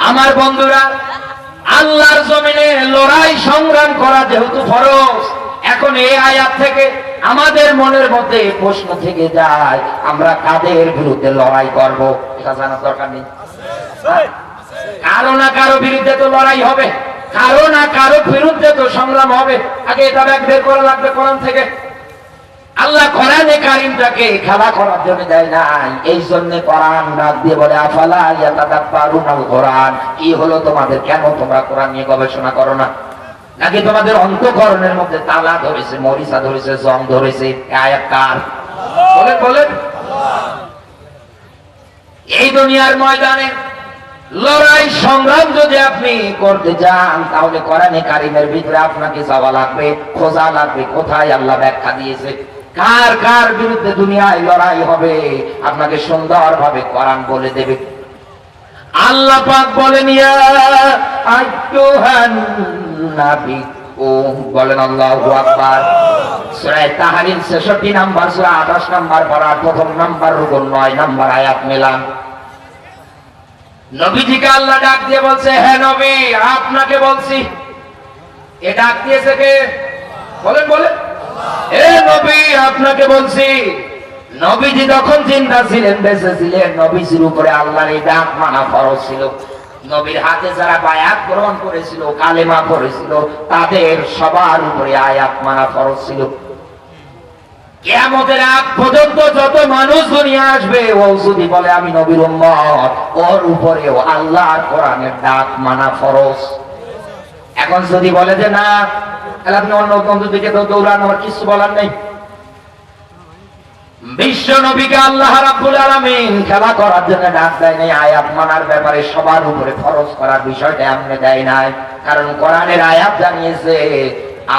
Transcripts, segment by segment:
আমার বন্ধুরা, আল্লাহর জমিনে লড়াই সংগ্রাম করা যেহেতু ফরজ, এখন এই আয়াত থেকে আমাদের মনের মধ্যে প্রশ্ন থেকে যায়, আমরা কাদের বিরুদ্ধে লড়াই করব? এটা জানার দরকার নেই? কারো না কারো বিরুদ্ধে তো লড়াই হবে, কারো না কারো বিরুদ্ধে তো সংগ্রাম হবে। আগে এটা বের করা লাগবে কোরআন থেকে। আল্লাহ কোরআনে কারীমটাকে খেলা করার জন্য দেয় নাই, এই জন্য কোরআন ডাক দিয়ে বলে আফালা ইয়াতাদাব্বারুনাল কোরআন। কি হলো তোমাদের, কেন তোমরা কোরআন নিয়ে গবেষণা করো না? নাকি তোমাদের অন্তঃকরণের মধ্যে তালা ধরেছে, মরিচা ধরেছে, জং ধরেছে? আয়াত কার? বলেন বলেন। এই দুনিয়ার ময়দানে লড়াই সংগ্রাম যদি আপনি করতে যান, তাহলে কোরআনে কারীমের ভিতরে আপনাকে যাওয়া লাগবে, খোঁজা লাগবে কোথায় আল্লাহ ব্যাখ্যা দিয়েছে, কার কার বিরুদ্ধে দুনিয়ায় লড়াই হবে, আপনাকে সুন্দরভাবে কোরআন বলে দেবে। আল্লাহ পাক বলেন, ইয়া আইয়ুহান নাবী, ও বলেন আল্লাহু আকবার। সূরা তাহরিম 66 নাম্বার সূরা 28 নাম্বার পারা, প্রথম নাম্বার রুকু 9 নাম্বার আয়াত মেলান। নবীজিকে আল্লাহ ডাক দিয়ে বলছে, হে নবী আপনাকে বলছি। এ ডাক দিয়েছে কে? বলেন বলেন। হে নবী আপনাকে বলছি। নবীজি তখন জিন্দা ছিলেন, বেঁচে ছিলেন, নবীজির উপরে আল্লাহর এই ডাক মানা ফরজ ছিল। নবীর হাতে যারা বায়াত গ্রহণ করেছিল, কালেমা পড়েছিল, তাদের সবার উপরে আয়াত মানা ফরজ ছিল। কিয়ামতের আগ পর্যন্ত যত মানুষ দুনিয়া আসবে, ও যদি বলে আমি নবীর উম্মত, ওর উপরেও আল্লাহর কোরআনের ডাক মানা ফরজ। এখন যদি বলে যে না, তাহলে আপনি অন্য বন্ধু দিকে তো দৌড়ান, আমার কিছু বলার নেই। বিশ্ব নবীকে আল্লাহ রাব্বুল আলামিন খেলা করার জন্য ডাক দেয় নাই, আয়াত মানার ব্যাপারে সবার উপরে ফরজ করার বিষয়টা এমনি দেয় নাই। কারণ কোরআনের আয়াত জানিয়েছে,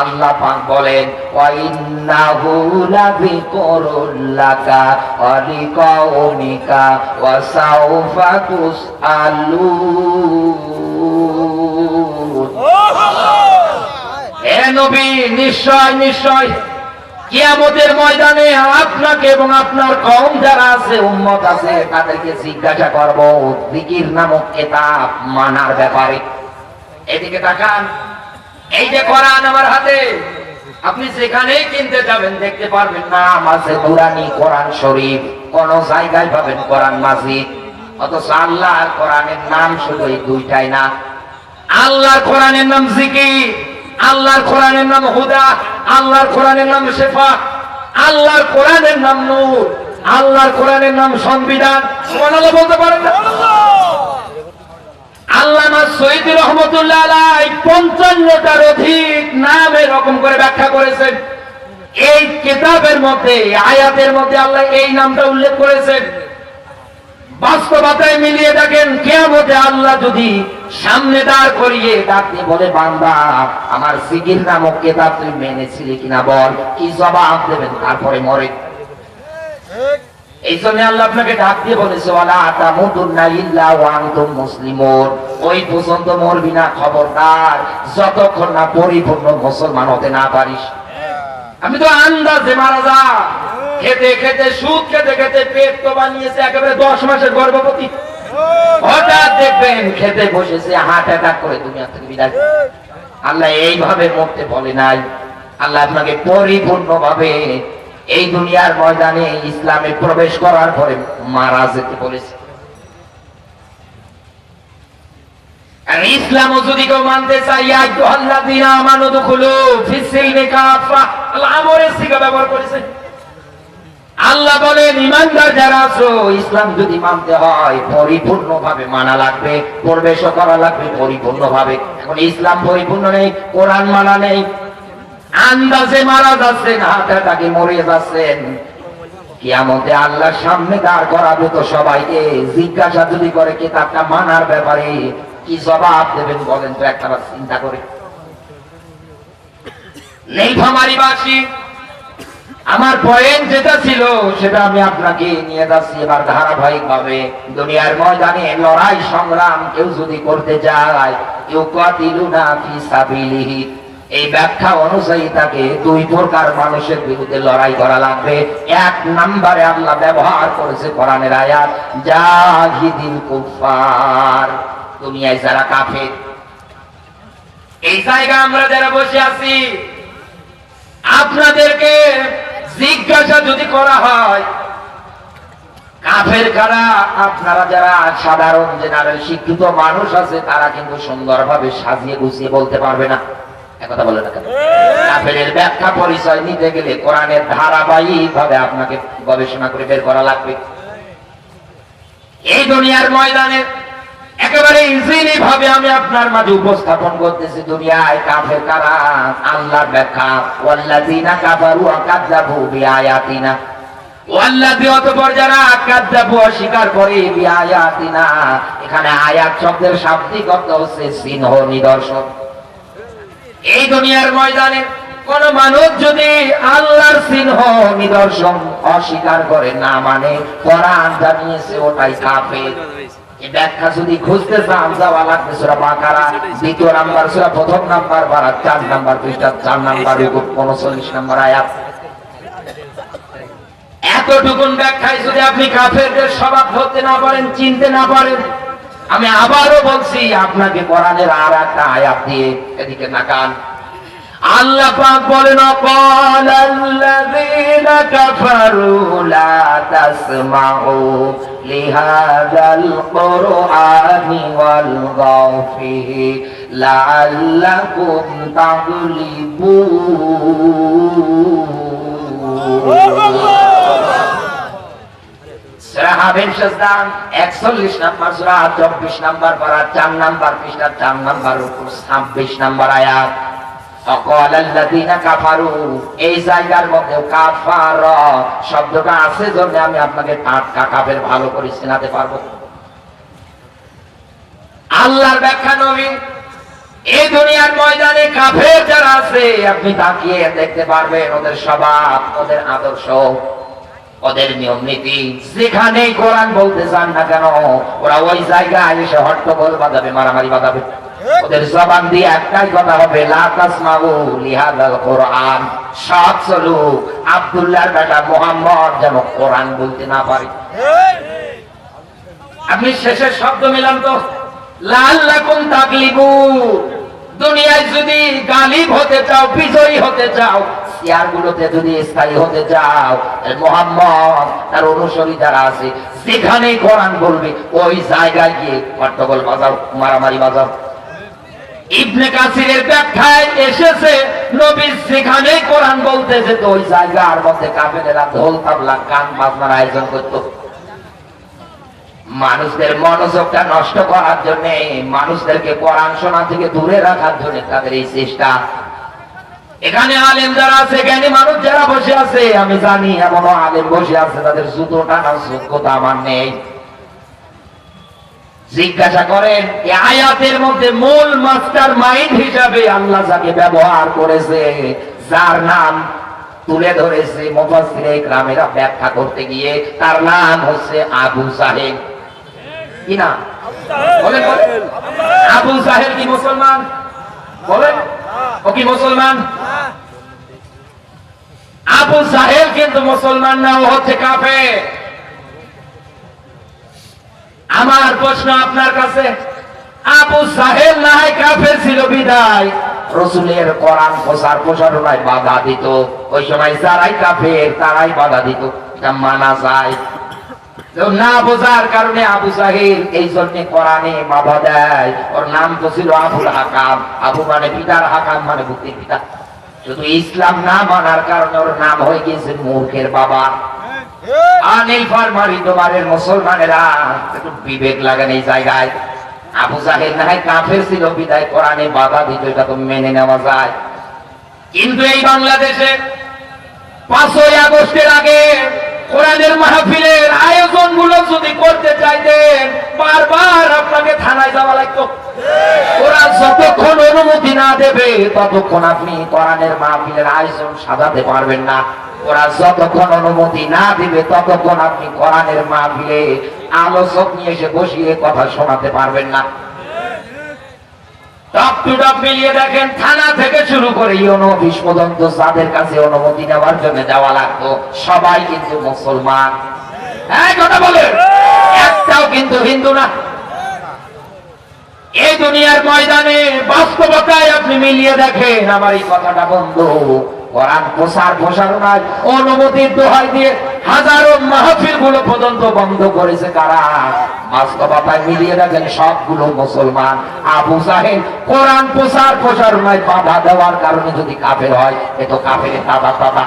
আল্লাহ পাক বলেন, ওয়া ইন্নাহু লাযিকরুল লাকা ওয়া লিকাওমিকা ওয়া সাউফা তুসআলুন। হে নবী, নিশ্চয় নিশ্চয় কিয়ামতের ময়দানে আপনাকে এবং আপনার কওম যারা আছে, উম্মত আছে, তাদেরকে জিজ্ঞাসা করব জিকির নামক কিতাব মানার ব্যাপারে। এদিকে তাকান, এই যে কোরআন আমার হাতে, আপনি যেখানেই কিনতে যাবেন দেখতে পারবেন নাম আছে নুরানি কোরআন শরীফ, কোন জায়গায় পাবেন কোরআন মাজিদ। অথচ আল্লাহর কোরআনের নাম শুধু এই দুইটাই না। আল্লাহর কোরআনের নাম জিকির, আল্লাহর কোরআনের নাম হুদা, আল্লাহর কোরআনের নাম শেফা, আল্লাহর কোরআনের নাম নূর, আল্লাহর কোরআনের নাম সংবিধান। সুবহানাল্লাহ বলতে পারেন না? আল্লামা সৈয়দ রহমতুল্লাহ আলাইহি 55টার অধিক নাম এরকম করে ব্যাখ্যা করেছেন। এই কিতাবের মধ্যে, আয়াতের মধ্যে আল্লাহ এই নামটা উল্লেখ করেছেন। বাস্তবতায় মিলিয়ে দেখেন, কিয়ামতে আল্লাহ যদি সামনে দাঁড় করিয়ে ডাকতে বলে, বান্দা আমার জিকির নামক কিতাব তুই মেনেছিলি কিনা বল, কি জবাব দেবেন? তারপরে মরে। এই জন্য আল্লাহ আপনাকে ডাক দিয়ে বলেছে, ওয়ালা তামুতুন্না ইল্লা ওয়া আনতুম মুসলিমুন। ওই পর্যন্ত মরবি না, খবরদার, যতক্ষণ না পরিপূর্ণ মুসলমান হতে না পারিস। আমি তো আন্দাজে মারা যা, খেতে খেতে সুদ খেতে খেতে পেট তো বানিয়েছে একেবারে 10 মাসের গর্ভবতী। হঠাৎ দেখবেন খেতে বসেছে, হার্ট অ্যাটাক করে দুনিয়া থেকে বিদায়। আল্লাহ এইভাবে মরতে বলে নাই, আল্লাহ আপনাকে পরিপূর্ণভাবে এই দুনিয়ার ময়দানে ইসলামে প্রবেশ করার পরে মারা যেতে বলেছে। আর ইসলামও যদি কেউ মানতে চাই, ইয়া আইয়ুহাল্লাযীনা আমানু দুখুলু ফিস-সিলমি কাফা, আল্লাহ আমরের সিগা ব্যবহার করেছে। আল্লাহ বলেন, ঈমানদার যারা আছো, ইসলাম যদি মানতে হয় পরিপূর্ণভাবে মানা লাগবে, প্রবেশ করা লাগবে পরিপূর্ণভাবে। এখন ইসলাম পরিপূর্ণ নেই, কোরআন মানা নেই, আন্দাজে মারা যাচ্ছেন, হার্ট অ্যাটাকে মরে যাচ্ছেন। কিয়ামতে আল্লাহর সামনে দাঁড় করাবে তো সবাইকে। জিজ্ঞাসা যদি করে কিতাবটা মানার ব্যাপারে, কি জবাব দেবেন বলেন তো একবার চিন্তা করে। নীলফামারীবাসী, আমার পয়েন্ট যেটা ছিল সেটা আমি আপনাকে নিয়ে যাচ্ছি এবার ধারাবাহিক ভাবে। দুনিয়ার ময়দানে লড়াই সংগ্রাম কেউ যদি করতে যায়, ইউকাতিলুনা ফি সাবিলিহি, এই ব্যাখ্যা অনুযায়ী তাকে 2 প্রকার মানুষের বিরুদ্ধে লড়াই করা লাগবে। 1 নম্বরে আল্লাহ ব্যবহার করেছে কোরআনের আয়াত, জাহিদিল কুফার, দুনিয়ায় যারা কাফের। এই জায়গা আমরা যারা বসে আছি, আপনাদেরকে জিজ্ঞাসা যদি করা হয় কাফের কারা, আপনারা যারা সাধারণ জেনারেল শিক্ষিত মানুষ আছে তারা কিন্তু সুন্দরভাবে সাজিয়ে গুছিয়ে বলতে পারবে না। একথা বলে না কেন? কাফেরের ব্যাখ্যা পরিচয় নিতে গেলে কোরআনের ধারাবাহিক ভাবে আপনাকে গবেষণা করে বের করা লাগবে। এই দুনিয়ার ময়দানে একেবারে ইজিলি ভাবে আমি আপনার মাঝে উপস্থাপন করতেছি দুনিয়ায় কাফের কারা। আল্লাহর ব্যাখ্যা, ওয়াল্লাযিনা কাফারু ওয়া কাযযাবু বিআয়াতিনা, ওয়াল্লাযী অতঃপর যারা কাযযাবু অস্বীকার করে বিআয়াতিনা, এখানে আয়াত শব্দের শাব্দিক অর্থ হচ্ছে চিহ্ন, নিদর্শন। এই দুনিয়ার ময়দানে কোন মানুষ যদি আল্লাহর চিহ্ন নিদর্শন অস্বীকার করে, না মানে কোরআন জানিয়েছে ওটাই কাফের। এই ব্যাখ্যা যদি খুঁজতে চান যাওয়া লাগবে সূরা বাকারা 2 নাম্বার সূরা 1 নাম্বার পারা 4 নাম্বার পৃষ্ঠা 4 নাম্বার রুকু 39 নাম্বার আয়াত। এতটুকুন ব্যাখ্যায় যদি আপনি কাফেরদের স্বভাব ধরতে না পারেন, চিনতে না পারেন, আমি আবারও বলছি আপনাকে কোরআনের আর একটা আয়াত দিয়ে এদিকে নাকান। আল্লাহ পাক বলেন, ক্বালাল্লাযীনা কাফারু লা তাসমাউ লিহাযাল কুরআনি ওয়ালগাউ ফীহি লাআল্লাকুম তাগলিবুন। সূরা হামিম সাজদা 41 নাম্বার সূরা 24 নাম্বার পারা 4 নাম্বার পৃষ্ঠা 4 নাম্বার রুকু 26 নাম্বার আয়াত। ক্বালাল্লাযীনা কাফারু, এই জায়গার মধ্যে কাফার শব্দটা আছে জন্য আমি আপনাকে টাটকা কাফের ভালো করে চেনাতে পারবো। আল্লাহর ব্যাখ্যা নবী, এই দুনিয়ার ময়দানে কাফের যারা আছে আপনি তাকিয়ে দেখতে পারবেন ওদের স্বভাব, ওদের আদর্শ, ওদের নিয়ম নীতি। যেখানেই কোরআন বলতে চান না কেন ওরা ওই জায়গায় এসে হট্টগোল বাজাবে, মারামারি বাজাবে। ওদের জবান দিয়ে একটাই কথা হবে, লা তাসমাউ লিহাযাল কুরআন। সব চলুক, আব্দুল্লাহর বেটা মুহাম্মদ যেন কোরআন বলতে না পারে। আপনি শেষের শব্দ মিলান তো, লাআল্লাকুম তাগলিবুন। দুনিয়ায় যদি গালিব হতে চাও, বিজয়ী হতে চাও, চেয়ারগুলোতে যদি স্থায়ী হতে চাও, মুহাম্মদ তার অনুসারী যারা আছে যেখানেই কোরআন বলবে ওই জায়গায় গিয়ে হট্টগোল বাজাও, মারামারি বাজাও। ইবনে কাসিরের ব্যাখ্যায় এসেছে নবী যেখানেই কোরআন বলতেছে তো ওই জায়গার মধ্যে কাফেরেরা ঢোল তাবলা গান বাজনার আয়োজন করত। মানুষদের মনোযোগটা নষ্ট করার জন্য, মানুষদেরকে কোরআন শোনা থেকে দূরে রাখার জন্য তাদের এই চেষ্টা। এখানে আলেম যারা আছে, জ্ঞানী মানুষ যারা বসে আছে, আমি জানি এমনও আলেম বসে আছে তাদের জুতো টানার যোগ্যতা আমার নেই। জিজ্ঞাসা করেন এই আয়াতের মধ্যে মূল মাস্টার মাইন্ড হিসাবে আল্লাহ যাকে ব্যবহার করেছে, যার নাম তুলে ধরেছে মুফাসসিরে ইকরামেরা ব্যাখ্যা করতে গিয়ে, তার নাম হচ্ছে আবু জাহেল। কি না বলেন? আবু জাহেল কি মুসলমান? বলেন, ও কি মুসলমান? আবু জাহেল কিন্তু মুসলমান না, ও হচ্ছে কাফের। আমার প্রশ্ন আপনার কাছে, আবু জাহেল না হয় কাফের ছিল বিদায় রাসূলের কোরআন প্রচার প্রসারণায় বাধা দিত। ওই সময় যারাই কাফের তারাই বাধা দিত, এটা মানা যায় না। বোঝার কারণে আবু জাহেল এই জন্য কোরআনে বাধা দেয়। ওর নাম তো ছিল আবুল হাকাম। আবু মানে পিতার, হাকাম মানে বুদ্ধির পিতা। শুধু ইসলাম না মানার কারণে ওর নাম হয়ে গিয়েছে মূর্খের বাবা। আনিল ফার্মারি তোমারের মুসলমানেরা একটু বিবেক লাগান এই জায়গায়। আবু জাহেল না হয় কাফের ছিল বিদায় কোরআনে বাধা দিত, এটা তো মেনে নেওয়া যায়। কিন্তু এই বাংলাদেশে 5ই আগস্টের আগে কোরআনের মাহফিলের আয়োজন গুলো যদি করতে চাইতেন বারবার আপনাকে থানায় যাওয়া লাগতো। ওরা যতক্ষণ অনুমতি না দেবে ততক্ষণ আপনি কোরআনের মাহফিলের আয়োজন সাজাতে পারবেন না। ওরা যতক্ষণ অনুমতি না দিবে ততক্ষণ আপনি কোরআনের মাহফিলে আলোচক নিয়ে এসে বসিয়ে কথা শোনাতে পারবেন না। টপ টু টপ মিলিয়ে দেখেন, থানা থেকে শুরু করে ইউনো অফিস পর্যন্ত যাদের কাছে অনুমতি নেওয়ার জন্য যাওয়া লাগতো সবাই কিন্তু মুসলমান। হ্যাঁ কথা বলে, একটাও কিন্তু হিন্দু না। দুনিয়ার ময়দানে বাস্তবতায় আপনি মিলিয়ে দেখেন আমার এই কথাটা বন্ধু। কোরআন প্রসারণায় অনুমতির দোহাই দিয়ে হাজারো মাহফিল গুলো পর্যন্ত বন্ধ করেছে কারা? বাস্তবতায় মিলিয়ে দেখেন সবগুলো মুসলমান। আবু জাহেল কোরআন প্রসারণায় বাধা দেওয়ার কারণে যদি কাফের হয়, এ তো কাফের দাদা